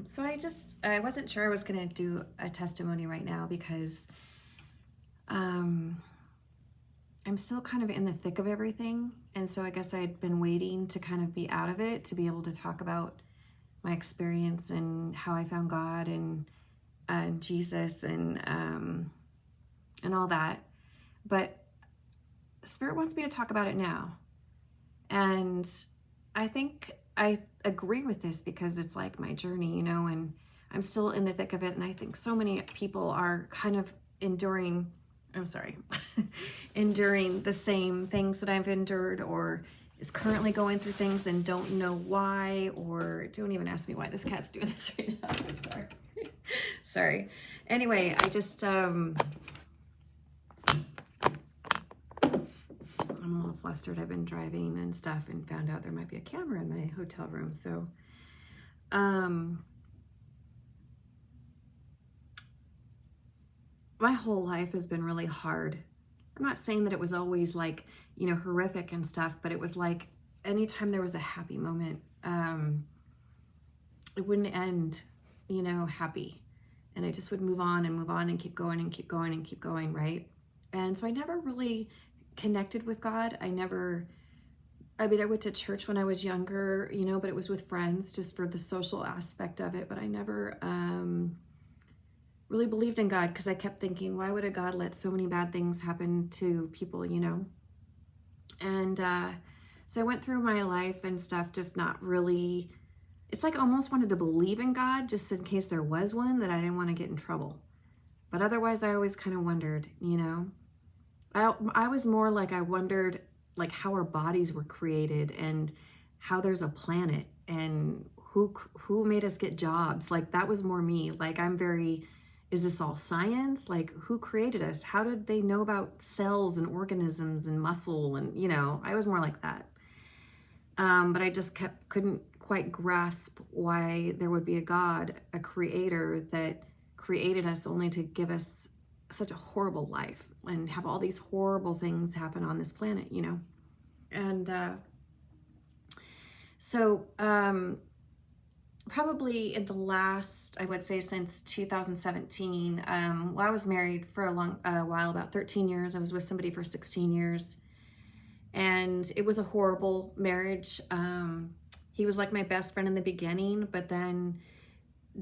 So I wasn't sure I was going to do a testimony right now because um, I'm still kind of in the thick of everything. And so I guess I'd been waiting to kind of be out of it to be able to talk about my experience and how I found God and Jesus and all that. But the Spirit wants me to talk about it now. And I think I agree with this because it's like my journey, and I'm still in the thick of it. And I think so many people are kind of enduring the same things that I've endured, or is currently going through things and don't know why, or don't even ask me why this cat's doing this right now. Sorry. Sorry. Anyway, I just, I'm a little flustered. I've been driving and stuff and found out there might be a camera in my hotel room. So, my whole life has been really hard. I'm not saying that it was always like, horrific and stuff, but it was like anytime there was a happy moment, it wouldn't end, happy. And I just would move on and keep going and keep going and keep going, right? And so I never really connected with God. I went to church when I was younger, but it was with friends just for the social aspect of it. But I never really believed in God because I kept thinking, why would a God let so many bad things happen to people, And so I went through my life and stuff, just not really, it's like I almost wanted to believe in God just in case there was one, that I didn't want to get in trouble. But otherwise, I always kind of wondered, I was more like I wondered like how our bodies were created and how there's a planet and who made us get jobs. Like that was more me. Like is this all science? Like who created us? How did they know about cells and organisms and muscle? And I was more like that. But I just couldn't quite grasp why there would be a God, a creator that created us only to give us such a horrible life and have all these horrible things happen on this planet, And so probably in the last, I would say since 2017, I was married for a long while, about 13 years. I was with somebody for 16 years. And it was a horrible marriage. He was like my best friend in the beginning, but then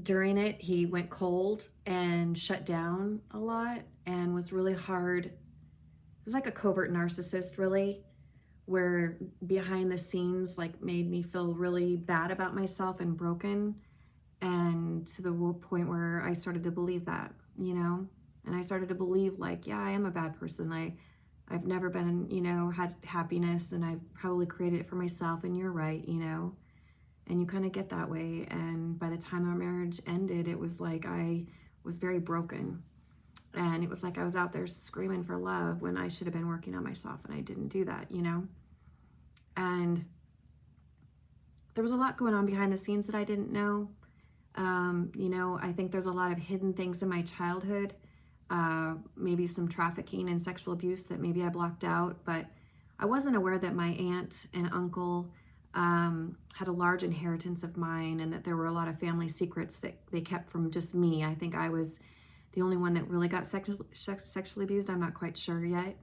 during it, he went cold and shut down a lot and was really hard. It was like a covert narcissist, really, where behind the scenes, like, made me feel really bad about myself and broken. And to the point where I started to believe that, and I started to believe like, yeah, I am a bad person. I've never been, had happiness, and I've probably created it for myself, and you're right, and you kind of get that way. And by the time our marriage ended, it was like I was very broken. And it was like I was out there screaming for love when I should have been working on myself, and I didn't do that, And there was a lot going on behind the scenes that I didn't know. I think there's a lot of hidden things in my childhood, maybe some trafficking and sexual abuse that maybe I blocked out, but I wasn't aware that my aunt and uncle had a large inheritance of mine, and that there were a lot of family secrets that they kept from just me. I think I was the only one that really got sexually abused. I'm not quite sure yet,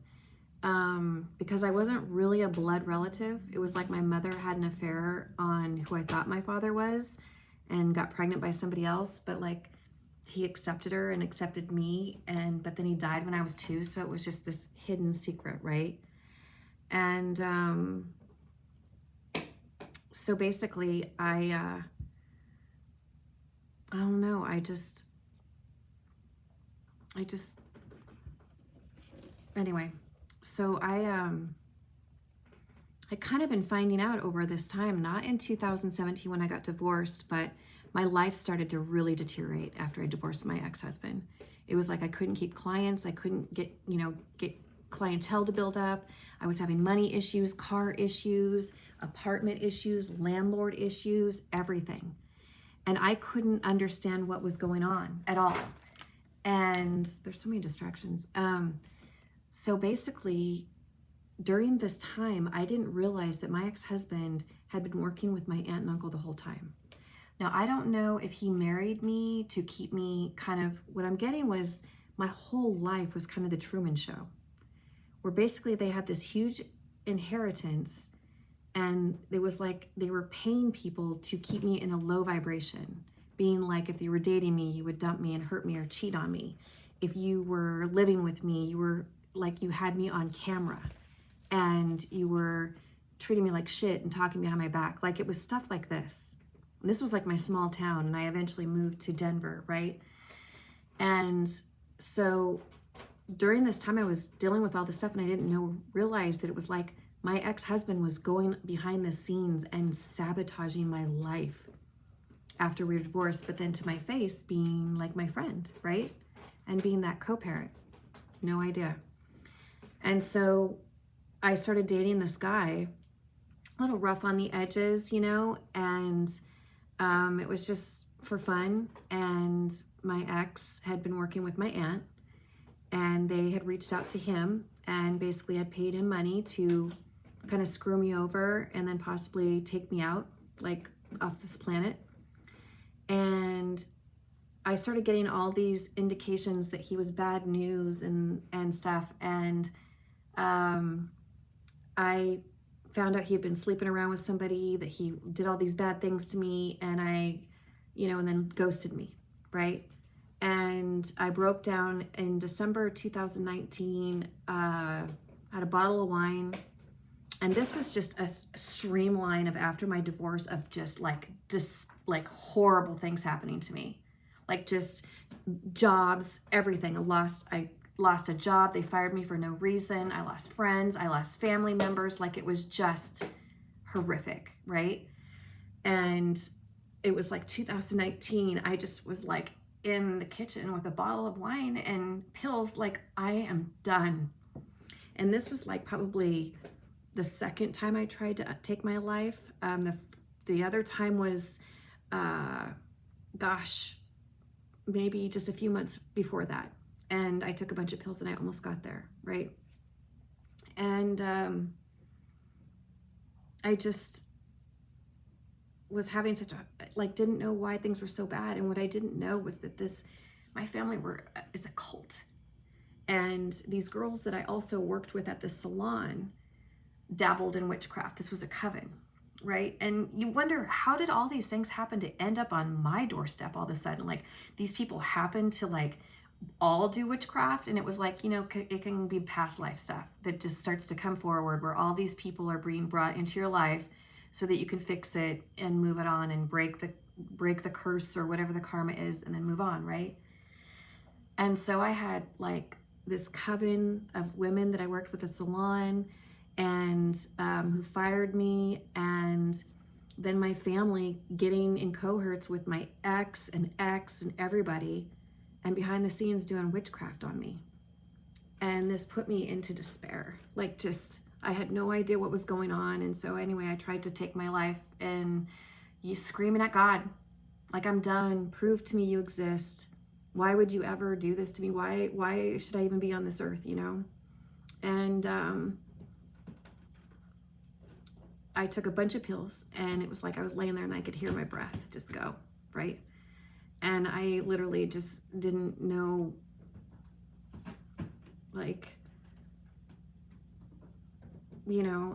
because I wasn't really a blood relative. It was like my mother had an affair on who I thought my father was and got pregnant by somebody else, but like he accepted her and accepted me, but then he died when I was 2, so it was just this hidden secret, right? And so basically I don't know, anyway, so I kind of been finding out over this time, not in 2017 when I got divorced, but my life started to really deteriorate after I divorced my ex-husband. It was like I couldn't keep clients. I couldn't get clientele to build up. I was having money issues, car issues, apartment issues, landlord issues, everything. And I couldn't understand what was going on at all. And there's so many distractions. So basically, during this time, I didn't realize that my ex-husband had been working with my aunt and uncle the whole time. Now, I don't know if he married me to keep me kind of, what I'm getting was my whole life was kind of the Truman Show, where basically they had this huge inheritance, and it was like they were paying people to keep me in a low vibration, being like, if you were dating me, you would dump me and hurt me or cheat on me. If you were living with me, you were like, you had me on camera and you were treating me like shit and talking behind my back. Like, it was stuff like this. And this was like my small town, and I eventually moved to Denver, right? And so during this time I was dealing with all this stuff, and I didn't realize that it was like my ex-husband was going behind the scenes and sabotaging my life after we were divorced, but then to my face being like my friend, right? And being that co-parent. No idea. And so I started dating this guy, a little rough on the edges, and it was just for fun. And my ex had been working with my aunt, and they had reached out to him and basically had paid him money to kind of screw me over and then possibly take me out, like, off this planet. And I started getting all these indications that he was bad news and stuff. And I found out he had been sleeping around with somebody, that he did all these bad things to me, and and then ghosted me, right? And I broke down in December 2019, had a bottle of wine. And this was just a streamline of after my divorce of just horrible things happening to me. Like, just jobs, everything. I lost a job. They fired me for no reason. I lost friends. I lost family members. Like, it was just horrific, right? And it was like 2019. I just was like in the kitchen with a bottle of wine and pills. Like, I am done. And this was like probably the second time I tried to take my life. The other time was, maybe just a few months before that. And I took a bunch of pills and I almost got there, right? And I just was having didn't know why things were so bad. And what I didn't know was that my family is a cult. And these girls that I also worked with at the salon dabbled in witchcraft. This was a coven, right? And you wonder, how did all these things happen to end up on my doorstep all of a sudden? Like, these people happen to all do witchcraft, and it was like, it can be past life stuff that just starts to come forward, where all these people are being brought into your life so that you can fix it and move it on and break the curse or whatever the karma is, and then move on, right? And so I had this coven of women that I worked with at the salon, and who fired me, and then my family getting in cohorts with my ex and everybody, and behind the scenes doing witchcraft on me. And this put me into despair. I had no idea what was going on. And so anyway, I tried to take my life, and you screaming at God, like, I'm done. Prove to me you exist. Why would you ever do this to me? Why should I even be on this earth, And I took a bunch of pills, and it was like I was laying there and I could hear my breath just go, right? And I literally just didn't know,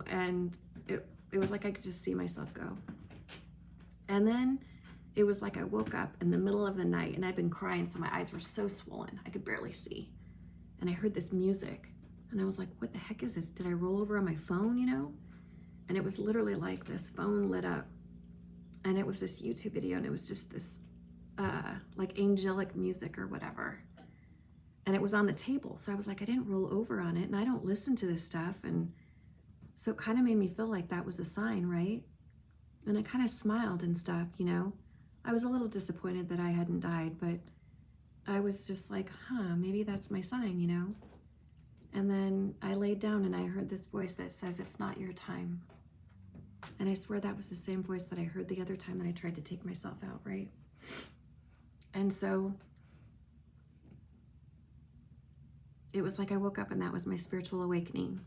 and it was like I could just see myself go. And then it was like I woke up in the middle of the night, and I'd been crying, so my eyes were so swollen I could barely see. And I heard this music, and I was like, what the heck is this? Did I roll over on my phone, And it was literally like this phone lit up, and it was this YouTube video, and it was just this angelic music or whatever. And it was on the table. So I was like, I didn't roll over on it, and I don't listen to this stuff. And so it kind of made me feel like that was a sign, right? And I kind of smiled and stuff, I was a little disappointed that I hadn't died, but I was just like, maybe that's my sign, And then I laid down, and I heard this voice that says, it's not your time. And I swear that was the same voice that I heard the other time that I tried to take myself out, right? And so it was like I woke up, and that was my spiritual awakening.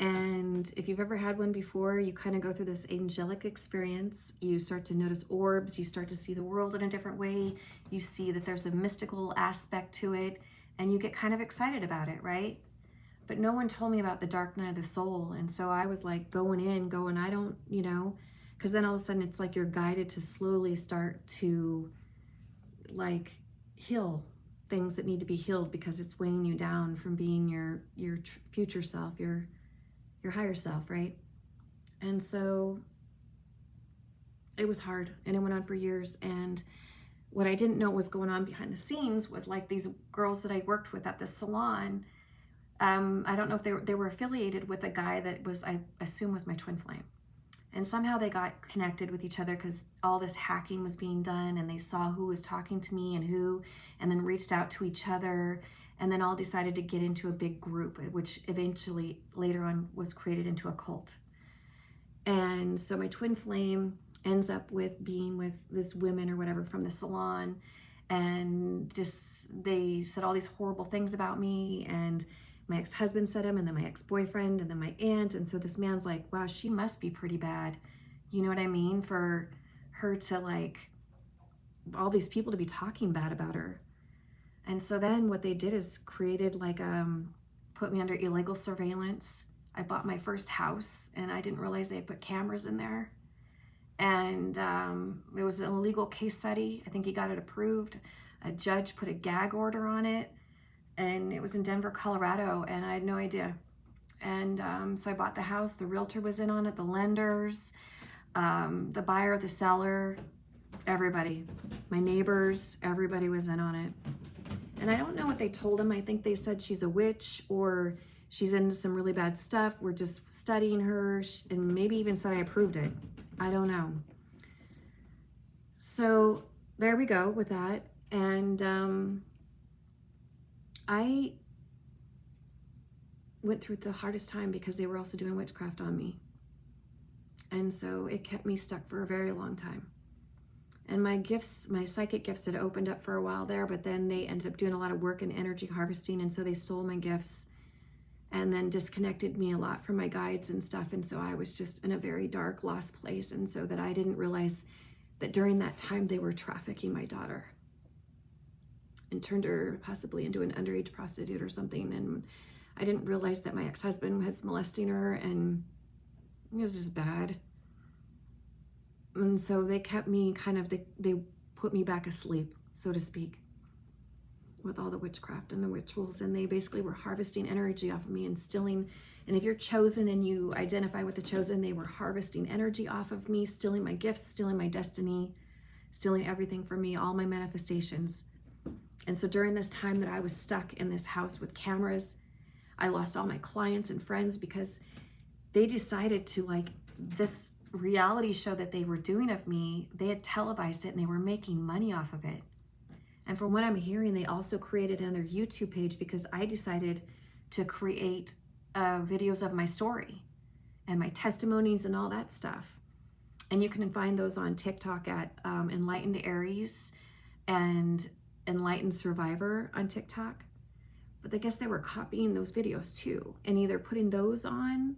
And if you've ever had one before, you kind of go through this angelic experience. You start to notice orbs. You start to see the world in a different way. You see that there's a mystical aspect to it, and you get kind of excited about it, right? But no one told me about the dark night of the soul. And so I was like going, I don't, because then all of a sudden it's like you're guided to slowly start to like heal things that need to be healed, because it's weighing you down from being your future self, your higher self, right? And so it was hard, and it went on for years. And what I didn't know was going on behind the scenes was like these girls that I worked with at the salon. I don't know if they were affiliated with a guy that was, I assume, was my twin flame. And somehow they got connected with each other because all this hacking was being done, and they saw who was talking to me and who, and then reached out to each other, and then all decided to get into a big group, which eventually later on was created into a cult. And so my twin flame ends up with being with this women or whatever from the salon, and just they said all these horrible things about me, and my ex-husband said him, and then my ex-boyfriend, and then my aunt. And so this man's like, wow, she must be pretty bad. You know what I mean? For her to like, all these people to be talking bad about her. And so then what they did is created like, put me under illegal surveillance. I bought my first house, and I didn't realize they had put cameras in there. And it was an illegal case study. I think he got it approved. A judge put a gag order on it. And it was in Denver, Colorado, and I had no idea. And so I bought the house. The realtor was in on it, the lenders, the buyer, the seller, everybody, my neighbors, everybody was in on it. And I don't know what they told him. I think they said she's a witch, or she's into some really bad stuff. We're just studying her, and maybe even said I approved it. I don't know. So there we go with that. And I went through the hardest time because they were also doing witchcraft on me. And so it kept me stuck for a very long time. And my gifts, my psychic gifts had opened up for a while there, but then they ended up doing a lot of work in energy harvesting. And so they stole my gifts and then disconnected me a lot from my guides and stuff. And so I was just in a very dark, lost place. And so that I didn't realize that during that time they were trafficking my daughter and turned her possibly into an underage prostitute or something. And I didn't realize that my ex-husband was molesting her, and it was just bad. And so they kept me kind of, they put me back asleep, so to speak, with all the witchcraft and the rituals. And they basically were harvesting energy off of me and stealing. And if you're chosen and you identify with the chosen, they were harvesting energy off of me, stealing my gifts, stealing my destiny, stealing everything from me, all my manifestations. And so during this time that I was stuck in this house with cameras, I lost all my clients and friends because they decided to, like, this reality show that they were doing of me, they had televised it and they were making money off of it. And from what I'm hearing, they also created another YouTube page because I decided to create videos of my story and my testimonies and all that stuff. And you can find those on TikTok at Enlightened Aries and Enlightened Survivor on TikTok. But I guess they were copying those videos too, and either putting those on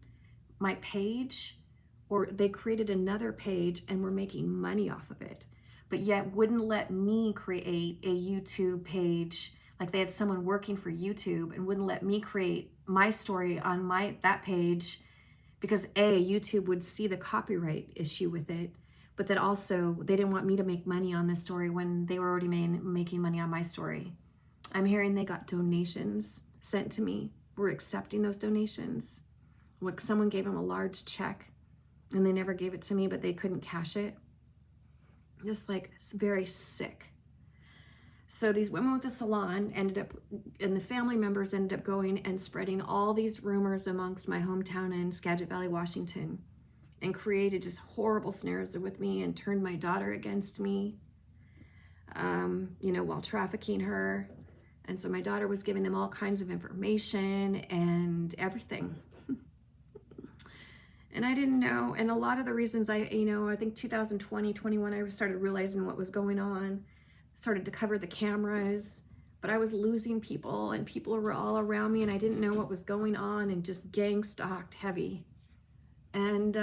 my page, or they created another page and were making money off of it, but yet wouldn't let me create a YouTube page. Like they had someone working for YouTube and wouldn't let me create my story on that page because YouTube would see the copyright issue with it, but that also they didn't want me to make money on this story when they were already making money on my story. I'm hearing they got donations sent to me. We're accepting those donations. Like someone gave them a large check and they never gave it to me, but they couldn't cash it. Just like very sick. So these women with the salon ended up, and the family members ended up going and spreading all these rumors amongst my hometown in Skagit Valley, Washington, and created just horrible snares with me and turned my daughter against me, while trafficking her. And so my daughter was giving them all kinds of information and everything. And I didn't know. And a lot of the reasons I think 2020, 21, I started realizing what was going on. Started to cover the cameras. but I was losing people, and people were all around me, and I didn't know what was going on, and just gang stalked heavy. And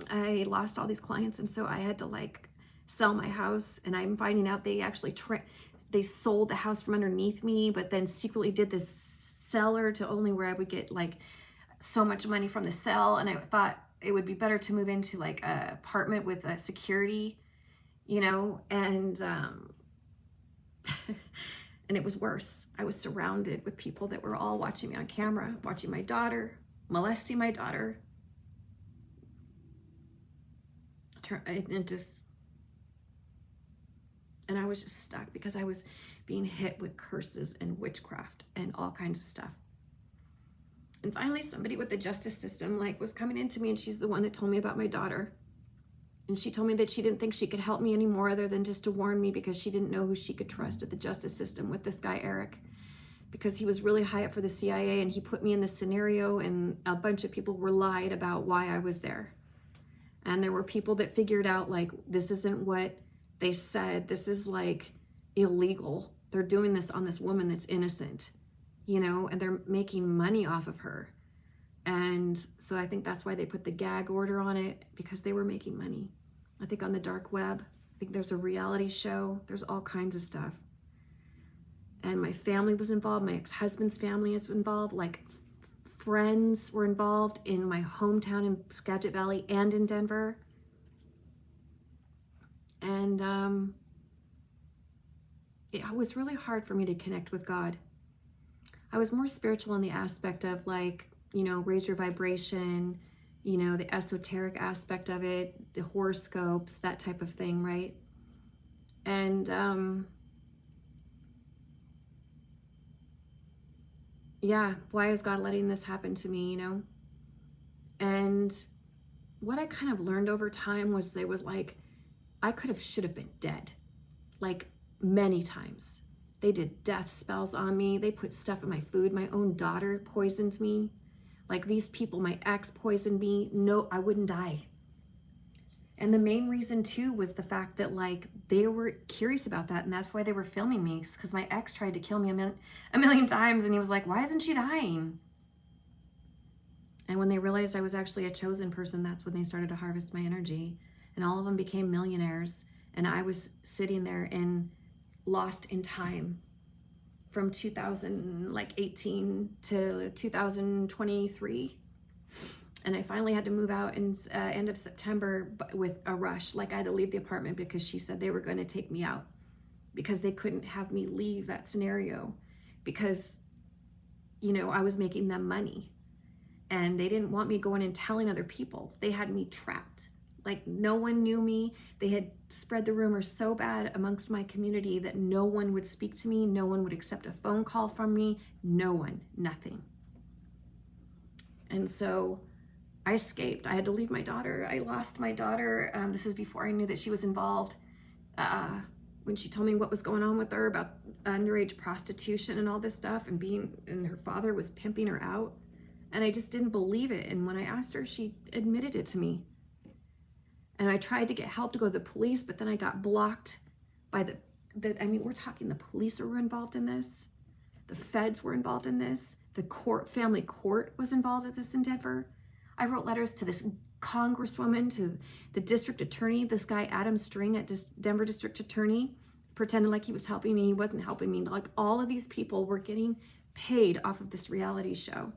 I lost all these clients, and so I had to like sell my house. And I'm finding out they actually they sold the house from underneath me, but then secretly did this seller to only where I would get like so much money from the sale. And I thought it would be better to move into like a apartment with a security, you know, and and it was worse. I was surrounded with people that were all watching me on camera, watching my daughter, molesting my daughter. And I was just stuck because I was being hit with curses and witchcraft and all kinds of stuff. And finally, somebody with the justice system like was coming into me, and she's the one that told me about my daughter. And she told me that she didn't think she could help me anymore other than just to warn me, because she didn't know who she could trust at the justice system with this guy, Eric, because he was really high up for the CIA, and he put me in this scenario, and a bunch of people were lied about why I was there. And there were people that figured out like, this isn't what they said. This is like illegal. They're doing this on this woman that's innocent, you know, and they're making money off of her. And so I think that's why they put the gag order on it, because they were making money. I think on the dark web, I think there's a reality show. There's all kinds of stuff. And my family was involved. My ex-husband's family is involved. Like friends were involved in my hometown in Skagit Valley and in Denver. And it was really hard for me to connect with God. I was more spiritual in the aspect of like, you know, raise your vibration, you know, the esoteric aspect of it, the horoscopes, that type of thing, right? And yeah, why is God letting this happen to me, you know? And what I kind of learned over time was there was like, I should have been dead, like many times. They did death spells on me. They put stuff in my food. My own daughter poisoned me. Like these people, my ex poisoned me. No, I wouldn't die. And the main reason too was the fact that like they were curious about that, and that's why they were filming me, because my ex tried to kill me a million times, and he was like, why isn't she dying? And when they realized I was actually a chosen person, that's when they started to harvest my energy, and all of them became millionaires, and I was sitting there and lost in time from 2018 to 2023. And I finally had to move out in end of September with a rush. Like I had to leave the apartment because she said they were going to take me out, because they couldn't have me leave that scenario, because, you know, I was making them money and they didn't want me going and telling other people. They had me trapped. Like no one knew me. They had spread the rumors so bad amongst my community that no one would speak to me. No one would accept a phone call from me. No one, nothing. And so I escaped. I had to leave my daughter. I lost my daughter. This is before I knew that she was involved. When she told me what was going on with her about underage prostitution and all this stuff, and her father was pimping her out. And I just didn't believe it. And when I asked her, she admitted it to me. And I tried to get help to go to the police, but then I got blocked by we're talking the police were involved in this. The feds were involved in this. The family court was involved in this in Denver. I wrote letters to this congresswoman, to the district attorney, this guy Adam String at Denver district attorney, pretended like he was helping me. He wasn't helping me. Like all of these people were getting paid off of this reality show.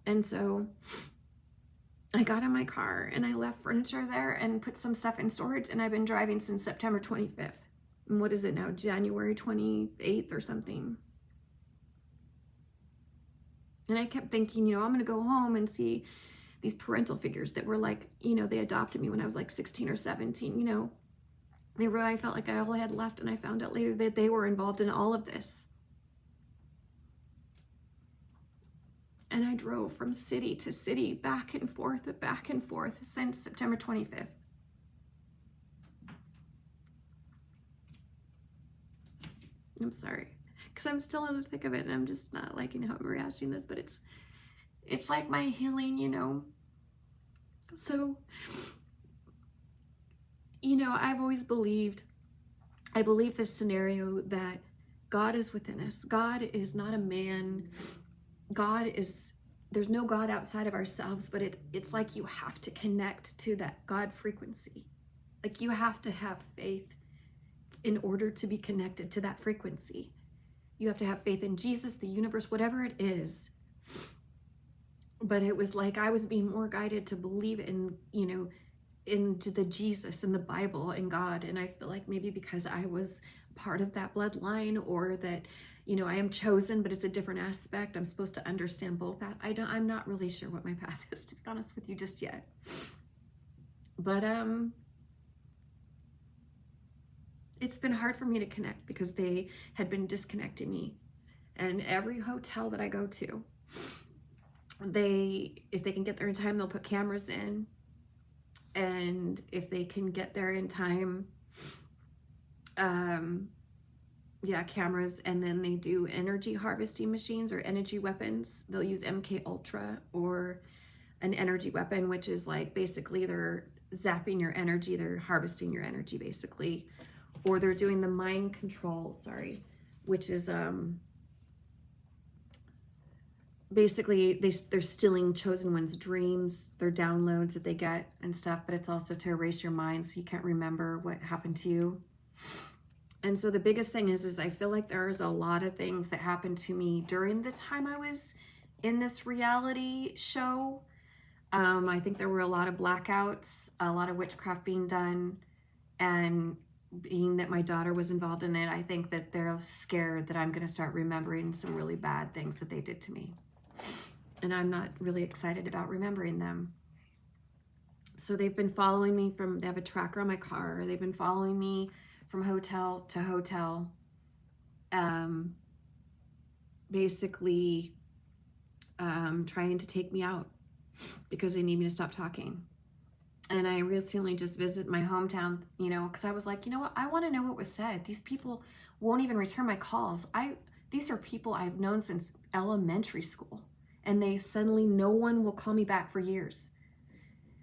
And so I got in my car and I left furniture there and put some stuff in storage, and I've been driving since September 25th. And what is it now? January 28th or something. And I kept thinking, you know, I'm going to go home and see these parental figures that were like, you know, they adopted me when I was like 16 or 17, you know. I felt like I all had left, and I found out later that they were involved in all of this. And I drove from city to city, back and forth since September 25th. I'm sorry, because I'm still in the thick of it, and I'm just not liking how I'm reacting this, but it's like my healing, you know. So You know, I've always believed, I believe this scenario that God is within us. God is not a man. God is, there's no God outside of ourselves, but it's like you have to connect to that God frequency. Like you have to have faith in order to be connected to that frequency. You have to have faith in Jesus, the universe, whatever it is. But it was like I was being more guided to believe in, you know, into the Jesus and the Bible and God. And I feel like maybe because I was part of that bloodline, or that, you know, I am chosen, but it's a different aspect. I'm supposed to understand both that. I'm not really sure what my path is, to be honest with you, just yet. But it's been hard for me to connect because they had been disconnecting me. And every hotel that I go to, if they can get there in time, they'll put cameras in. And if they can get there in time, cameras. And then they do energy harvesting machines or energy weapons. They'll use MK Ultra or an energy weapon, which is like basically they're zapping your energy, they're harvesting your energy basically. Or they're doing the mind control, which is basically they're stealing chosen ones' dreams, their downloads that they get and stuff, but it's also to erase your mind so you can't remember what happened to you. And so the biggest thing is I feel like there's a lot of things that happened to me during the time I was in this reality show. I think there were a lot of blackouts, a lot of witchcraft being done, and being that my daughter was involved in it, I think that they're scared that I'm going to start remembering some really bad things that they did to me. And I'm not really excited about remembering them. So they've been following me they have a tracker on my car. They've been following me from hotel to hotel. Basically trying to take me out because they need me to stop talking. And I recently just visited my hometown, you know, because I was like, you know what? I want to know what was said. These people won't even return my calls. These are people I've known since elementary school. And they suddenly, no one will call me back for years.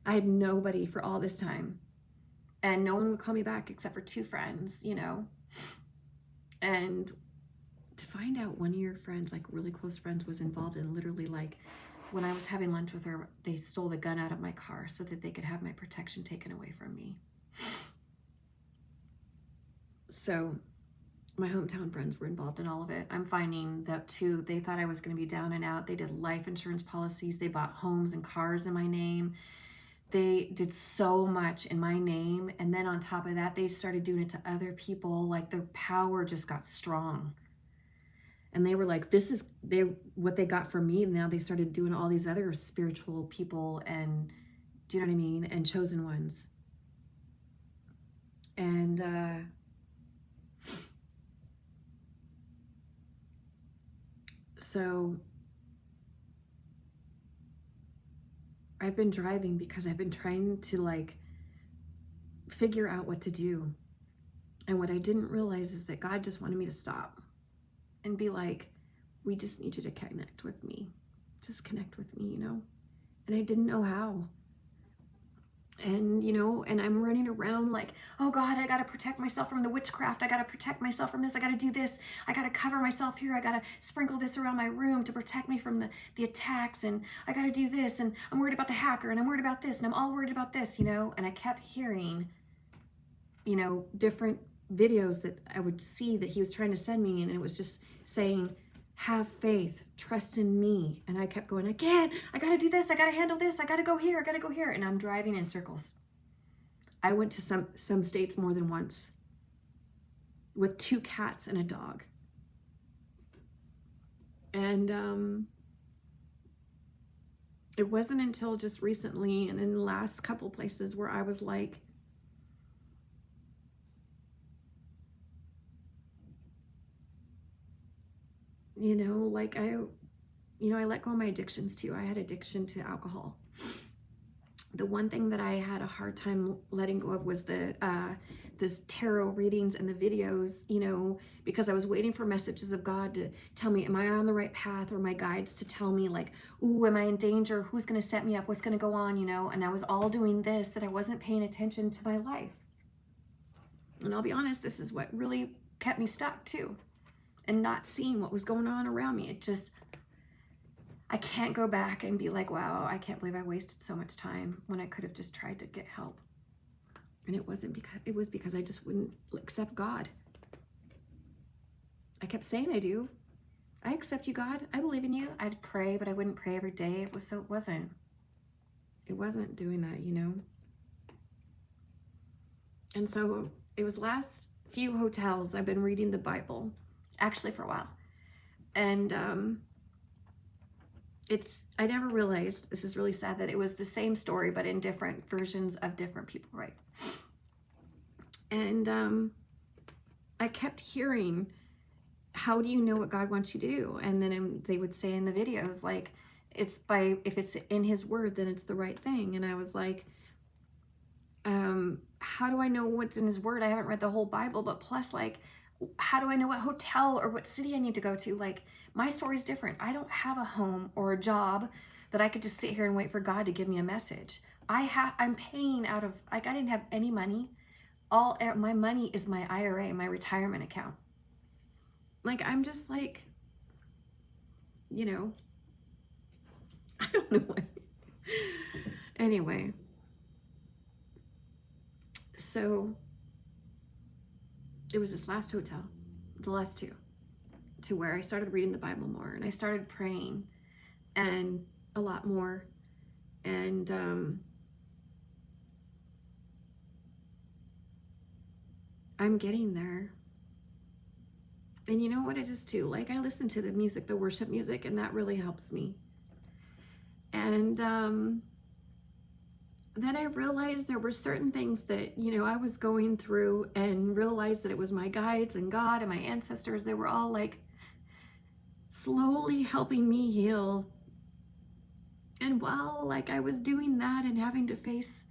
I had nobody for all this time. And no one would call me back except for 2 friends, you know. And to find out one of your friends, like really close friends, was involved in literally like, when I was having lunch with her, they stole the gun out of my car so that they could have my protection taken away from me. So my hometown friends were involved in all of it. I'm finding that too, they thought I was going to be down and out. They did life insurance policies. They bought homes and cars in my name. They did so much in my name. And then on top of that, they started doing it to other people. Like their power just got strong. And they were like, this is what they got from me. And now they started doing all these other spiritual people, and do you know what I mean? And chosen ones. And so I've been driving because I've been trying to like figure out what to do. And what I didn't realize is that God just wanted me to stop and be like, we just need you to connect with me. Just connect with me, you know? And I didn't know how. And, you know, and I'm running around like, oh God, I got to protect myself from the witchcraft. I got to protect myself from this. I got to do this. I got to cover myself here. I got to sprinkle this around my room to protect me from the attacks. And I got to do this. And I'm worried about the hacker. And I'm worried about this. And I'm all worried about this, you know? And I kept hearing, you know, different videos that I would see that he was trying to send me. And it was just saying, have faith, trust in me. And I kept going, I can't, I got to do this. I got to handle this. I got to go here. I got to go here. And I'm driving in circles. I went to some states more than once with 2 cats and a dog. And it wasn't until just recently and in the last couple places where I was like, you know, like I let go of my addictions too. I had addiction to alcohol. The one thing that I had a hard time letting go of was this tarot readings and the videos, you know, because I was waiting for messages of God to tell me, am I on the right path, or my guides to tell me like, ooh, am I in danger? Who's going to set me up? What's going to go on, you know? And I was all doing this, that I wasn't paying attention to my life. And I'll be honest, this is what really kept me stuck too, and not seeing what was going on around me. It just, I can't go back and be like, wow, I can't believe I wasted so much time when I could have just tried to get help. And it was because I just wouldn't accept God. I kept saying I do. I accept you, God. I believe in you. I'd pray, but I wouldn't pray every day. It wasn't doing that, you know? And so it was last few hotels I've been reading the Bible, actually for a while. And I never realized, this is really sad, that it was the same story, but in different versions of different people, right? And I kept hearing, how do you know what God wants you to do? And then they would say in the videos, like, if it's in his word, then it's the right thing. And I was like, how do I know what's in his word? I haven't read the whole Bible, but plus, like, how do I know what hotel or what city I need to go to? Like, my story's different. I don't have a home or a job that I could just sit here and wait for God to give me a message. I'm paying out of, like, I didn't have any money. All my money is my IRA, my retirement account. Like, I'm just like, you know, I don't know what. Anyway, so it was this last hotel, the last two, to where I started reading the Bible more, and I started praying and a lot more. And I'm getting there. And you know what it is too? Like, I listen to the music, the worship music, and that really helps me. And then I realized there were certain things that, you know, I was going through, and realized that it was my guides and God and my ancestors. They were all like slowly helping me heal. And while like I was doing that and having to face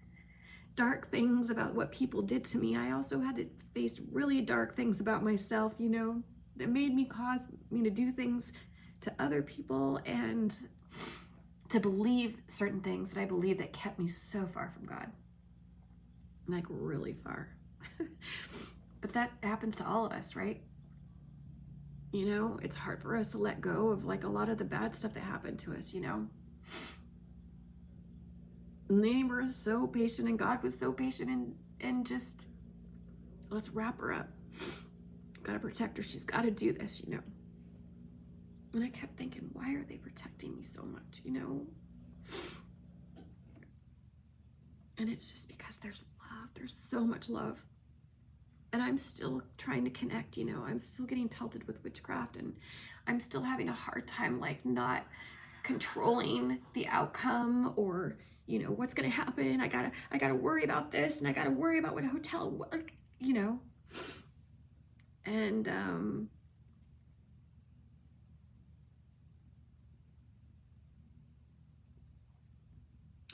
dark things about what people did to me, I also had to face really dark things about myself, you know, that cause me to do things to other people and to believe certain things that I believe that kept me so far from God. Like, really far. But that happens to all of us, right? You know, it's hard for us to let go of like a lot of the bad stuff that happened to us, you know? And they were so patient, and God was so patient, and just, let's wrap her up. Gotta protect her. She's gotta do this, you know? And I kept thinking, why are they protecting me so much, you know? And it's just because there's love. There's so much love. And I'm still trying to connect, you know? I'm still getting pelted with witchcraft, and I'm still having a hard time, like, not controlling the outcome, or, you know, what's gonna happen. I gotta worry about this, and I gotta worry about what hotel, you know? And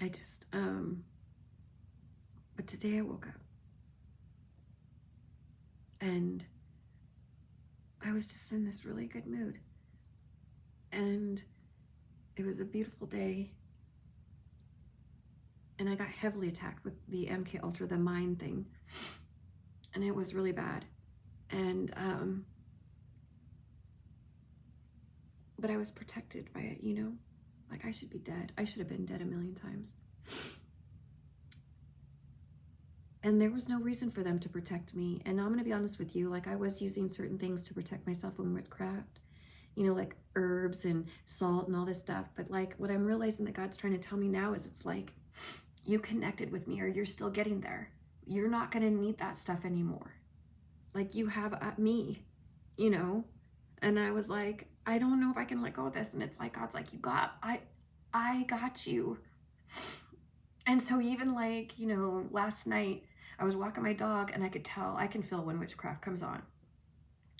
I just, but today I woke up, and I was just in this really good mood, and it was a beautiful day, and I got heavily attacked with the MK Ultra, the mind thing, and it was really bad. And but I was protected by it, you know? Like, I should be dead. I should have been dead a million times. And there was no reason for them to protect me. And I'm gonna be honest with you, like, I was using certain things to protect myself from witchcraft, you know, like herbs and salt and all this stuff. But like, what I'm realizing that God's trying to tell me now is, it's like, you connected with me, or you're still getting there. You're not gonna need that stuff anymore. Like, you have me, you know? And I was like, I don't know if I can let go of this. And it's like, God's like, I got you. And so even like, you know, last night I was walking my dog, and I can feel when witchcraft comes on,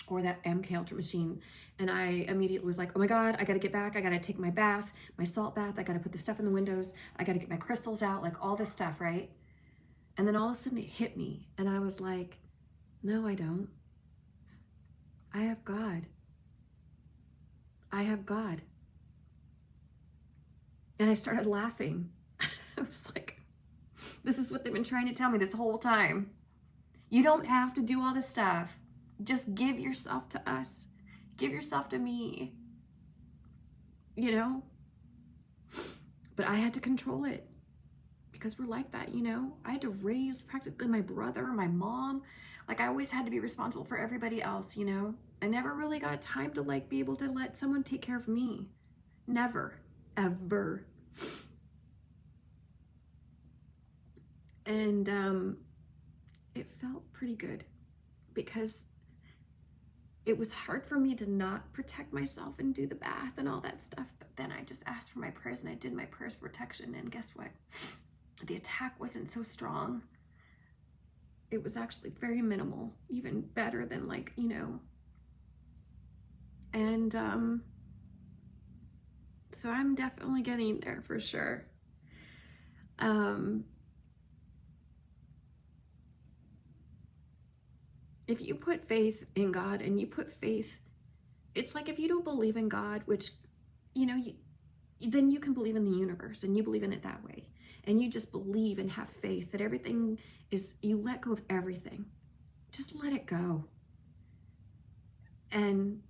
or that MK Ultra machine. And I immediately was like, oh my God, I gotta get back. I gotta take my bath, my salt bath. I gotta put the stuff in the windows. I gotta get my crystals out, like all this stuff, right? And then all of a sudden it hit me, and I was like, no, I don't. I have God. I have God. And I started laughing. I was like, this is what they've been trying to tell me this whole time. You don't have to do all this stuff. Just give yourself to us. Give yourself to me. You know? But I had to control it because we're like that, you know? I had to raise practically my brother, my mom. Like, I always had to be responsible for everybody else, you know? I never really got time to like be able to let someone take care of me. Never, ever. And it felt pretty good because it was hard for me to not protect myself and do the bath and all that stuff. But then I just asked for my prayers and I did my prayers for protection. And guess what? The attack wasn't so strong. It was actually very minimal, even better than like, you know. And so I'm definitely getting there for sure. If you put faith in God and you put faith, it's like if you don't believe in God, which, you know, then you can believe in the universe and you believe in it that way. And you just believe and have faith that everything is, you let go of everything. Just let it go. And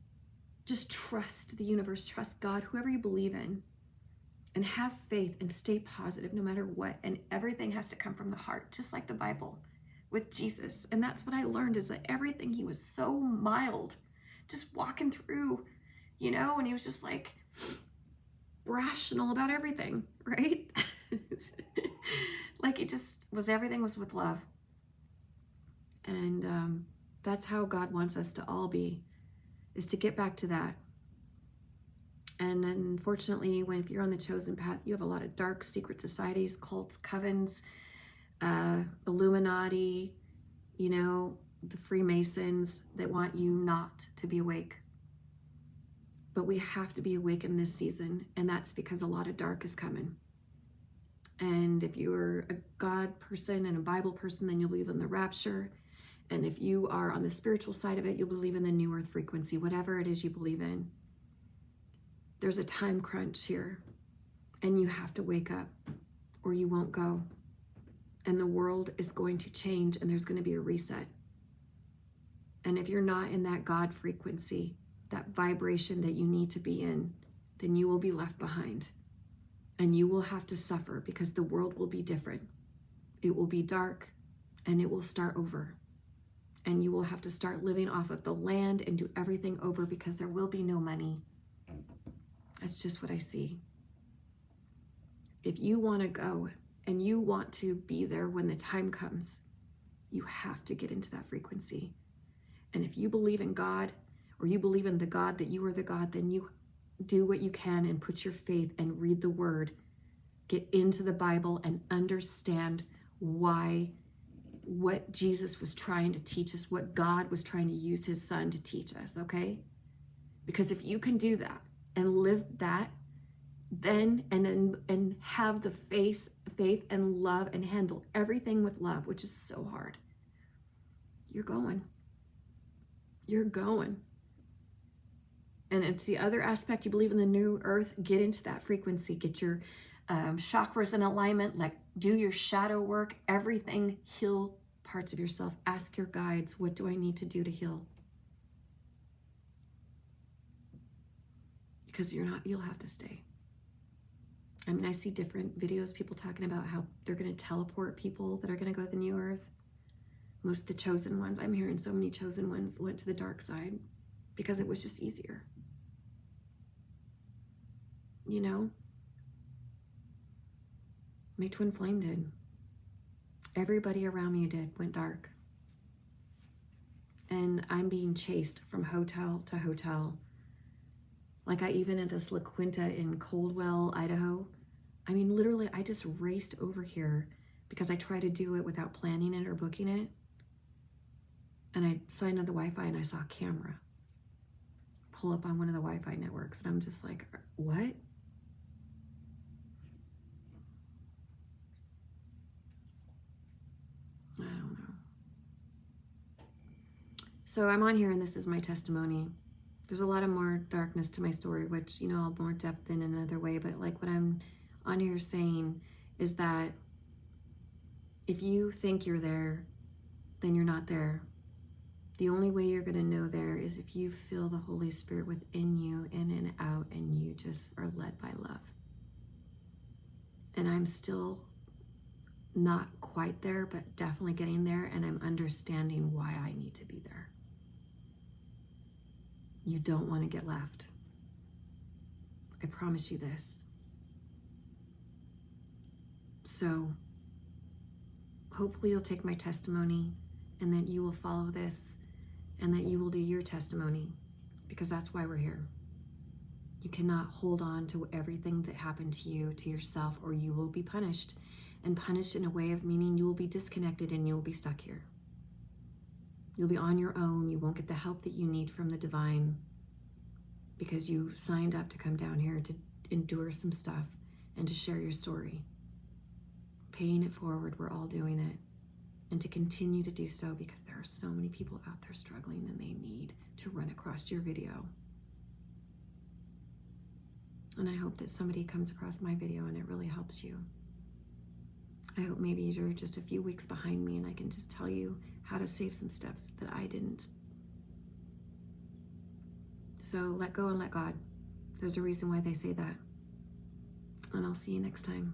just trust the universe, trust God, whoever you believe in, and have faith and stay positive no matter what. And everything has to come from the heart, just like the Bible with Jesus. And that's what I learned, is that everything, he was so mild, just walking through, you know, and he was just like rational about everything, right? Like it just was, everything was with love. And that's how God wants us to all be, is to get back to that. And unfortunately, if you're on the chosen path, you have a lot of dark secret societies, cults, covens, Illuminati, you know, the Freemasons that want you not to be awake. But we have to be awake in this season, and that's because a lot of dark is coming. And if you're a God person and a Bible person, then you'll believe in the rapture. And if you are on the spiritual side of it, you'll believe in the new earth frequency, whatever it is you believe in. There's a time crunch here, and you have to wake up or you won't go. And the world is going to change, and there's going to be a reset. And if you're not in that God frequency, that vibration that you need to be in, then you will be left behind. And you will have to suffer, because the world will be different. It will be dark, and it will start over. And you will have to start living off of the land and do everything over, because there will be no money. That's just what I see. If you want to go and you want to be there when the time comes, you have to get into that frequency. And if you believe in God, or you believe in the God that you are the God, then you do what you can and put your faith and read the word. Get into the Bible and understand what Jesus was trying to teach us, what God was trying to use his son to teach us, okay? Because if you can do that and live that, then have the faith and love and handle everything with love, which is so hard, you're going. And it's the other aspect. You believe in the new earth, get into that frequency, get your chakras in alignment, like do your shadow work, everything, heal parts of yourself. Ask your guides, what do I need to do to heal? Because you'll have to stay. I mean, I see different videos, people talking about how they're going to teleport people that are going to go to the new earth. Most of the chosen ones, I'm hearing so many chosen ones went to the dark side because it was just easier. You know? My twin flame did. Everybody around me went dark. And I'm being chased from hotel to hotel. Like I even at this La Quinta in Coldwell, Idaho. I mean, literally, I just raced over here because I tried to do it without planning it or booking it. And I signed on the Wi-Fi and I saw a camera pull up on one of the Wi-Fi networks. And I'm just like, what? I don't know. So I'm on here and this is my testimony. There's a lot of more darkness to my story, which, you know, I'll more depth in another way. But like what I'm on here saying is that if you think you're there, then you're not there. The only way you're going to know there is if you feel the Holy Spirit within you, in and out, and you just are led by love. And I'm still not quite there, but definitely getting there, and I'm understanding why I need to be there. You don't want to get left. I promise you this. So hopefully you'll take my testimony, and that you will follow this, and that you will do your testimony, because that's why we're here. You cannot hold on to everything that happened to you, to yourself, or you will be punished, and punished in a way of meaning you will be disconnected and you will be stuck here. You'll be on your own. You won't get the help that you need from the divine, because you signed up to come down here to endure some stuff and to share your story. Paying it forward, we're all doing it. And to continue to do so, because there are so many people out there struggling and they need to run across your video. And I hope that somebody comes across my video and it really helps you. I hope maybe you're just a few weeks behind me and I can just tell you how to save some steps that I didn't. So let go and let God. There's a reason why they say that. And I'll see you next time.